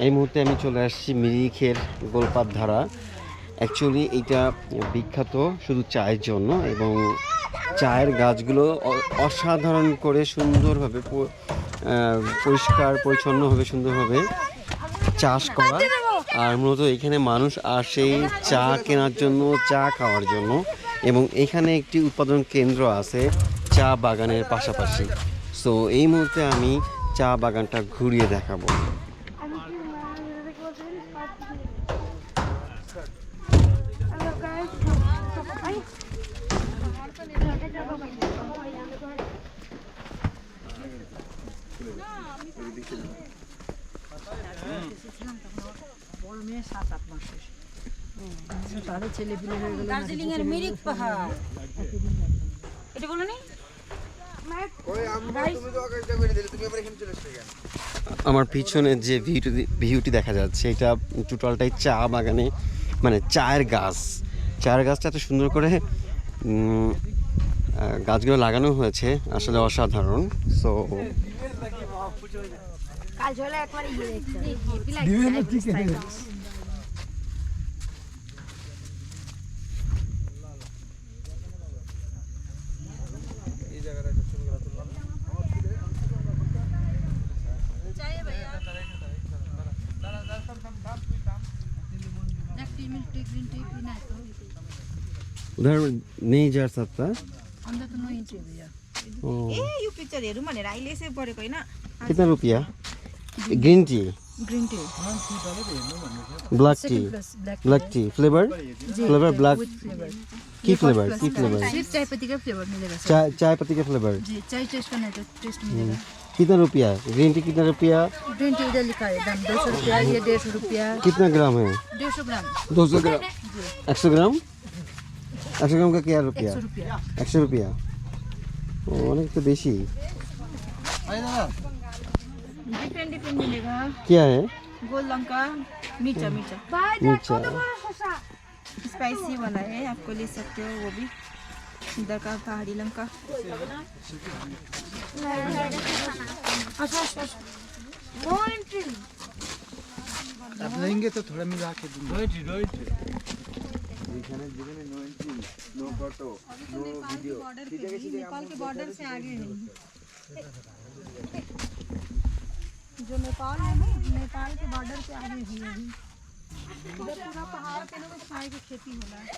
এই মুহূর্তে আমি চলে আসছি মিরিখের গোলপাত ধারা। অ্যাকচুয়ালি এইটা বিখ্যাত শুধু চায়ের জন্য, এবং চায়ের গাছগুলো অসাধারণ করে সুন্দরভাবে পরিষ্কার পরিচ্ছন্নভাবে সুন্দরভাবে চাষ করা। আর মূলত এখানে মানুষ আসে চা কেনার জন্য, চা খাওয়ার জন্য, এবং এখানে একটি উৎপাদন কেন্দ্র আছে চা বাগানের পাশাপাশি। সো এই মুহূর্তে আমি চা বাগানটা ঘুরিয়ে দেখাবো। দার্জিলিংয়ের মিরিক পাহাড় এটা বলো নি। আমার পিছনে যে ভিউটি দেখা যাচ্ছে এটা টোটালটাই চা বাগানে, মানে চায়ের গাছটা এত সুন্দর করে গাছগুলো লাগানো হয়েছে, আসলে অসাধারণ। সো उधर नहीं जा सकता। यो पिक्चर हेरौँ भनेर अहिले यसै परेको होइन। कितना रुपया? Green tea, black T flavour black की फ्लेवर सिर्फ चाय पत्ती का फ्लेवर मिलेगा सर। चाय पत्ती का फ्लेवर जी, चाय टेस्ट करना है तो टेस्ट मिलेगा। कितना रुपया? ग्रीन टी कितना रुपया? ग्रीन टी इधर लिखा है दाम 200 रुपया, ये 150 रुपया। कितना ग्राम है? 150 ग्राम। 200 ग्राम 100 ग्राम 100 ग्राम का क्या रुपया? 100 रुपया। 100 रुपया অনেক তো বেশি। डिफरेंट मिलेगा। क्या है? गोल लंका मीठा मीठा स्पाइसी वाला है, आपको ले सकते हो वो भी। इधर का पहाड़ी लंका। आप लेंगे तो थोड़ा मिला के दूंगा। नेपाल के बॉर्डर से आगे है जो नेपाल है ना, नेपाल के बॉर्डर से आगे है अभी। पूरा पहाड़ पे ना चाय की खेती हो रहा है।